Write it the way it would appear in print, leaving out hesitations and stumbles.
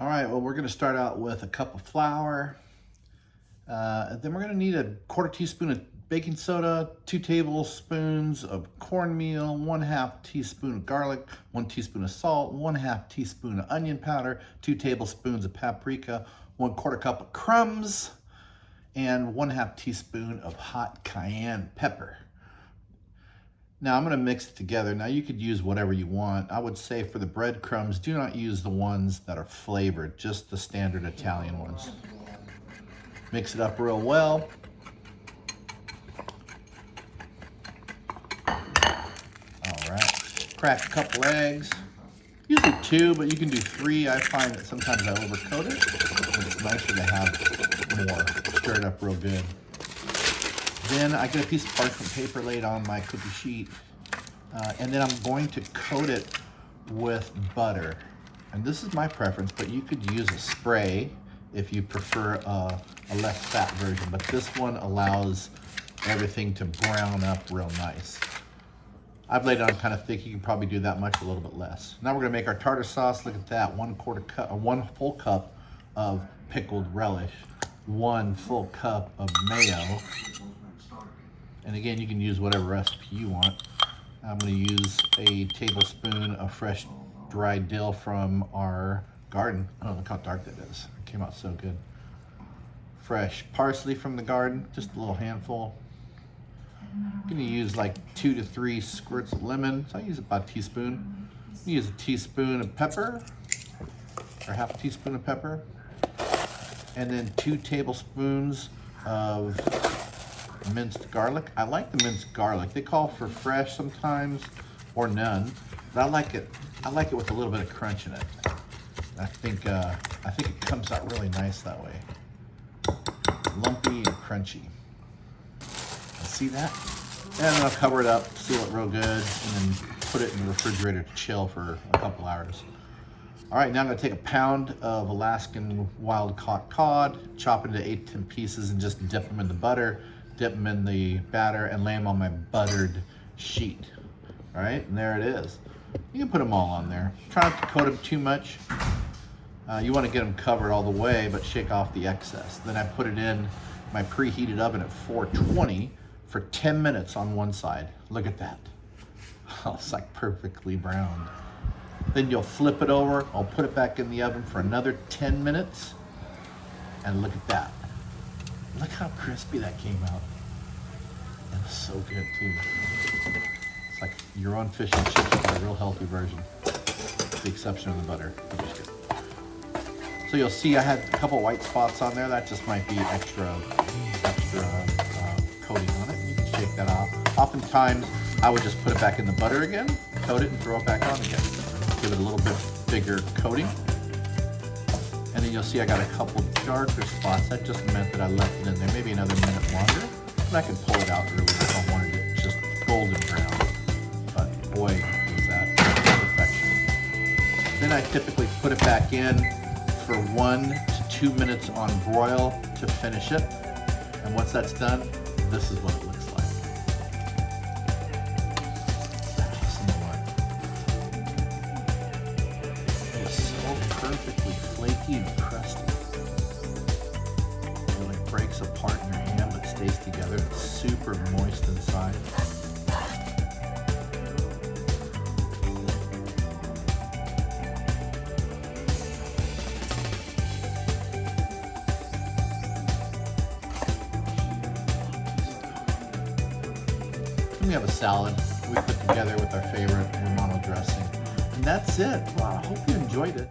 All right, well, we're gonna start out with a cup of flour. Then we're gonna need a quarter teaspoon of baking soda, 2 tablespoons of cornmeal, 1/2 teaspoon of garlic, 1 teaspoon of salt, 1/2 teaspoon of onion powder, 2 tablespoons of paprika, 1/4 cup of crumbs, and 1/2 teaspoon of hot cayenne pepper. Now I'm gonna mix it together. Now you could use whatever you want. I would say for the breadcrumbs, do not use the ones that are flavored, just the standard Italian ones. Mix it up real well. All right, crack a couple eggs. Usually 2, but you can do 3. I find that sometimes I overcoat it. It's nicer to have more. Stir it up real good. Then I get a piece of parchment paper laid on my cookie sheet, and then I'm going to coat it with butter. And this is my preference, but you could use a spray if you prefer a less fat version, but this one allows everything to brown up real nice. I've laid it on kind of thick. You can probably do that much, a little bit less. Now we're gonna make our tartar sauce. Look at that, 1/4 cup, or 1 full cup of pickled relish, 1 full cup of mayo. And again, you can use whatever recipe you want. I'm gonna use a tablespoon of fresh dried dill from our garden. Oh, look how dark that is. It came out so good. Fresh parsley from the garden, just a little handful. I'm gonna use like 2 to 3 squirts of lemon. So I use about a teaspoon. You use a teaspoon of pepper, or 1/2 teaspoon of pepper. And then 2 tablespoons of minced garlic. I like the minced garlic. They call for fresh sometimes or none, but I like it with a little bit of crunch in it. I think it comes out really nice that way. Lumpy and crunchy. See that? And then I'll cover it up, seal it real good, and then put it in the refrigerator to chill for a couple hours. All right, now I'm gonna take a pound of Alaskan wild-caught cod, chop into 8 to 10 pieces, and just dip them in the butter, dip them in the batter, and lay them on my buttered sheet. All right, and there it is. You can put them all on there. Try not to coat them too much. You want to get them covered all the way, but shake off the excess. Then I put it in my preheated oven at 420 for 10 minutes on one side. Look at that. Oh, it's like perfectly browned. Then you'll flip it over. I'll put it back in the oven for another 10 minutes. And look at that. Look how crispy that came out. It was so good too. It's like your own fish and chips, but a real healthy version. With the exception of the butter, which is good. So you'll see I had a couple white spots on there. That just might be extra coating on it. You can shake that off. Oftentimes, I would just put it back in the butter again, coat it, and throw it back on again. Give it a little bit bigger coating. And then you'll see I got a couple darker spots. That just meant that I left it in there maybe another minute longer. And I can pull it out earlier if I wanted it just golden brown. But boy, was that perfection. Then I typically put it back in for 1 to 2 minutes on broil to finish it. And once that's done, this is what it looks like. It's so perfectly flaky and crusty. It like breaks apart in your hand but stays together. It's super moist inside. We have a salad we put together with our favorite Romano dressing. And that's it. Wow, I hope you enjoyed it.